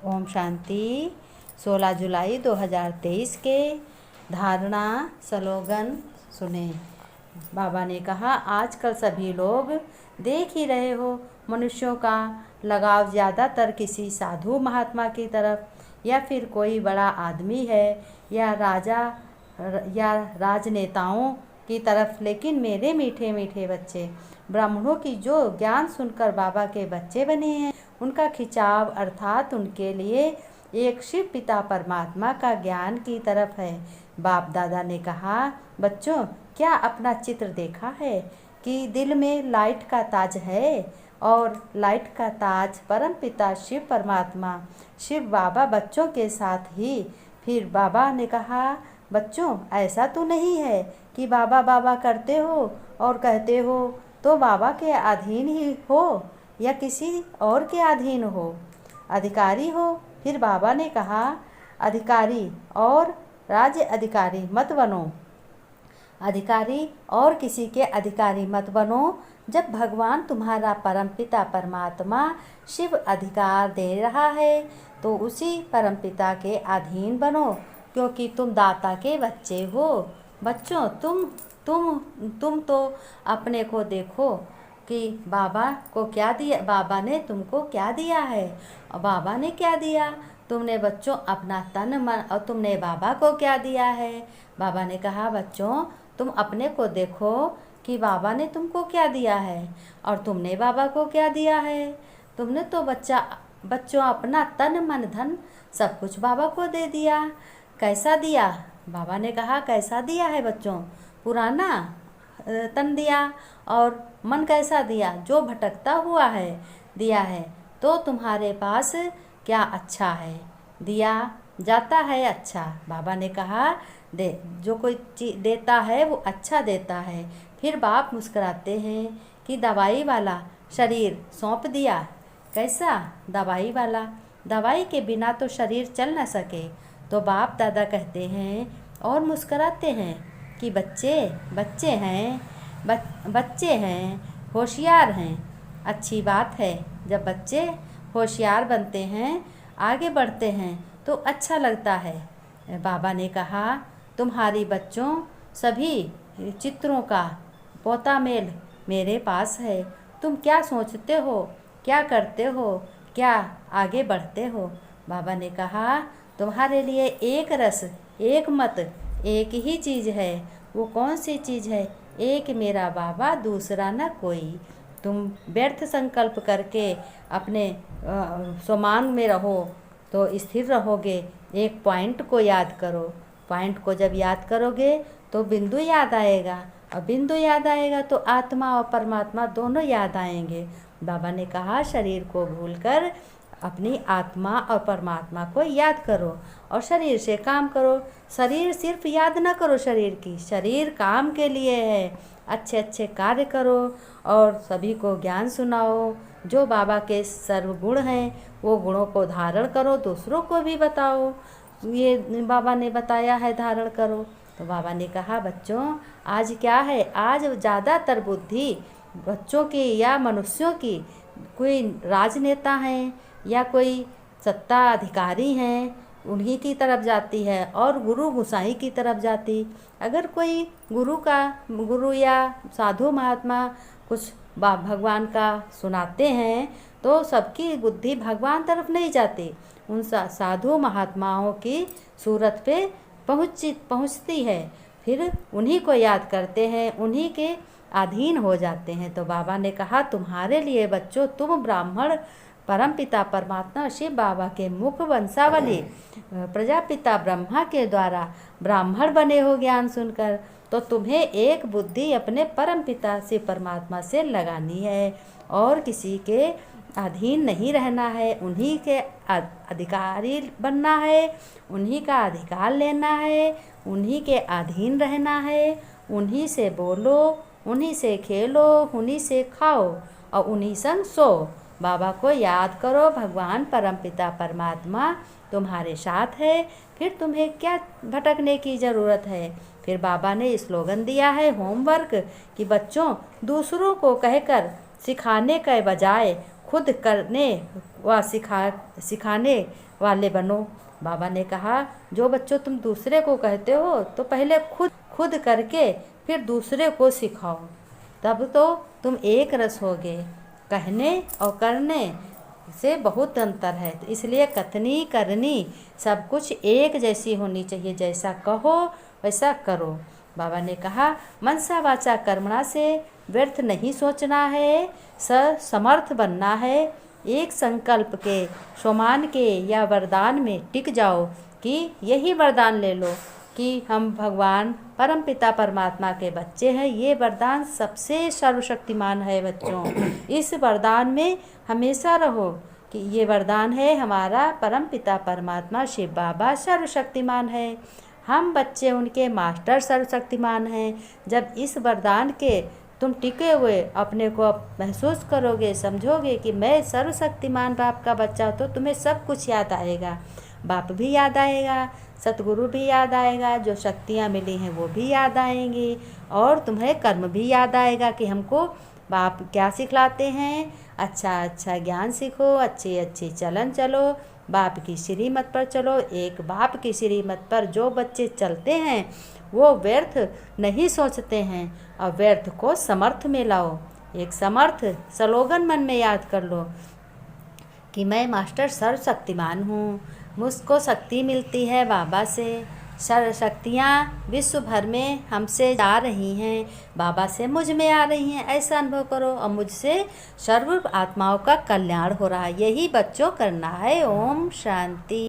ओम शांति। 16 जुलाई 2023 के धारणा स्लोगन सुने। बाबा ने कहा, आजकल सभी लोग देख ही रहे हो, मनुष्यों का लगाव ज़्यादातर किसी साधु महात्मा की तरफ या फिर कोई बड़ा आदमी है या राजा या राजनेताओं की तरफ। लेकिन मेरे मीठे मीठे बच्चे, ब्राह्मणों की जो ज्ञान सुनकर बाबा के बच्चे बने हैं, उनका खिंचाव अर्थात उनके लिए एक शिव पिता परमात्मा का ज्ञान की तरफ है। बाप दादा ने कहा, बच्चों, क्या अपना चित्र देखा है कि दिल में लाइट का ताज है और लाइट का ताज परम पिता शिव परमात्मा शिव बाबा बच्चों के साथ ही। फिर बाबा ने कहा, बच्चों, ऐसा तो नहीं है कि बाबा बाबा करते हो और कहते हो तो बाबा के अधीन ही हो या किसी और के अधीन हो, अधिकारी हो। फिर बाबा ने कहा, अधिकारी और राज्य अधिकारी मत बनो, अधिकारी और किसी के अधिकारी मत बनो। जब भगवान तुम्हारा परमपिता परमात्मा शिव अधिकार दे रहा है तो उसी परमपिता के अधीन बनो, क्योंकि तुम दाता के बच्चे हो। बच्चों, तुम तो अपने को देखो कि बाबा को क्या दिया, बाबा ने तुमको क्या दिया है और बाबा ने क्या दिया। तुमने बच्चों अपना तन मन, और तुमने बाबा को क्या दिया है। बाबा ने कहा, बच्चों, तुम अपने को देखो कि बाबा ने तुमको क्या दिया है और तुमने बाबा को क्या दिया है। तुमने तो बच्चों अपना तन मन धन सब कुछ बाबा को दे दिया। कैसा दिया? बाबा ने कहा, कैसा दिया है बच्चों? पुराना तन दिया। और मन कैसा दिया? जो भटकता हुआ है दिया है। तो तुम्हारे पास क्या अच्छा है? दिया जाता है अच्छा। बाबा ने कहा, दे जो कोई चीज़ देता है वो अच्छा देता है। फिर बाप मुस्कुराते हैं कि दवाई वाला शरीर सौंप दिया। कैसा दवाई वाला? दवाई के बिना तो शरीर चल न सके। तो बाप दादा कहते हैं और मुस्कुराते हैं कि बच्चे हैं, होशियार हैं। अच्छी बात है, जब बच्चे होशियार बनते हैं, आगे बढ़ते हैं तो अच्छा लगता है। बाबा ने कहा, तुम्हारी बच्चों सभी चित्रों का पोता मेल मेरे पास है। तुम क्या सोचते हो, क्या करते हो, क्या आगे बढ़ते हो। बाबा ने कहा, तुम्हारे लिए एक रस, एक मत, एक ही चीज़ है। वो कौन सी चीज़ है? एक मेरा बाबा, दूसरा न कोई। तुम व्यर्थ संकल्प करके अपने स्वमान में रहो तो स्थिर रहोगे। एक पॉइंट को याद करो। पॉइंट को जब याद करोगे तो बिंदु याद आएगा, और बिंदु याद आएगा तो आत्मा और परमात्मा दोनों याद आएंगे। बाबा ने कहा, शरीर को भूलकर अपनी आत्मा और परमात्मा को याद करो और शरीर से काम करो। शरीर सिर्फ याद ना करो, शरीर काम के लिए है। अच्छे अच्छे कार्य करो और सभी को ज्ञान सुनाओ। जो बाबा के सर्वगुण हैं वो गुणों को धारण करो, दूसरों को भी बताओ। ये बाबा ने बताया है, धारण करो। तो बाबा ने कहा, बच्चों, आज क्या है? आज ज़्यादातर बुद्धि बच्चों की या मनुष्यों की, कोई राजनेता हैं या कोई सत्ता अधिकारी हैं, उन्हीं की तरफ जाती है और गुरु गुसाई की तरफ जाती। अगर कोई गुरु या साधु महात्मा कुछ भगवान का सुनाते हैं तो सबकी बुद्धि भगवान तरफ नहीं जाती, उन साधु महात्माओं की सूरत पे पहुँचती है। फिर उन्हीं को याद करते हैं, उन्हीं के अधीन हो जाते हैं। तो बाबा ने कहा, तुम्हारे लिए बच्चों, तुम ब्राह्मण परमपिता परमात्मा शिव बाबा के मुख वंशावली प्रजापिता ब्रह्मा के द्वारा ब्राह्मण बने हो ज्ञान सुनकर। तो तुम्हें एक बुद्धि अपने परमपिता शिव परमात्मा से लगानी है और किसी के अधीन नहीं रहना है। उन्हीं के अधिकारी बनना है, उन्हीं का अधिकार लेना है, उन्हीं के अधीन रहना है। उन्हीं से बोलो, उन्हीं से खेलो, उन्हीं से खाओ और उन्हीं संग सो। बाबा को याद करो, भगवान परमपिता परमात्मा तुम्हारे साथ है। फिर तुम्हें क्या भटकने की ज़रूरत है। फिर बाबा ने स्लोगन दिया है, होमवर्क, कि बच्चों, दूसरों को कहकर सिखाने के बजाय खुद करने व सिखाने वाले बनो। बाबा ने कहा, जो बच्चों तुम दूसरे को कहते हो तो पहले खुद करके फिर दूसरे को सिखाओ, तब तो तुम एक रस होगे। कहने और करने से बहुत अंतर है, तो इसलिए कथनी करनी सब कुछ एक जैसी होनी चाहिए। जैसा कहो वैसा करो। बाबा ने कहा, मनसा वाचा कर्मणा से व्यर्थ नहीं सोचना है, समर्थ बनना है। एक संकल्प के, स्वमान के या वरदान में टिक जाओ कि यही वरदान ले लो कि हम भगवान परमपिता परमात्मा के बच्चे हैं। ये वरदान सबसे सर्वशक्तिमान है बच्चों। इस वरदान में हमेशा रहो कि ये वरदान है हमारा परमपिता परमात्मा शिव बाबा सर्वशक्तिमान है, हम बच्चे उनके मास्टर सर्वशक्तिमान हैं। जब इस वरदान के तुम टिके हुए अपने को महसूस करोगे, समझोगे कि मैं सर्वशक्तिमान बाप का बच्चा, तो तुम्हें सब कुछ याद आएगा। बाप भी याद आएगा, सतगुरु भी याद आएगा, जो शक्तियाँ मिली हैं वो भी याद आएंगी, और तुम्हें कर्म भी याद आएगा कि हमको बाप क्या सिखलाते हैं। अच्छा अच्छा ज्ञान सीखो, अच्छी अच्छी चलन चलो, बाप की श्रीमत पर चलो। एक बाप की श्रीमत पर जो बच्चे चलते हैं वो व्यर्थ नहीं सोचते हैं, और व्यर्थ को समर्थ में लाओ। एक समर्थ स्लोगन मन में याद कर लो कि मैं मास्टर सर्वशक्तिमान हूँ, मुझको शक्ति मिलती है बाबा से। सर्व शक्तियाँ विश्व भर में हमसे जा रही हैं, बाबा से मुझ में आ रही हैं, ऐसा अनुभव करो, और मुझसे सर्व आत्माओं का कल्याण हो रहा है। यही बच्चों करना है। ओम शांति।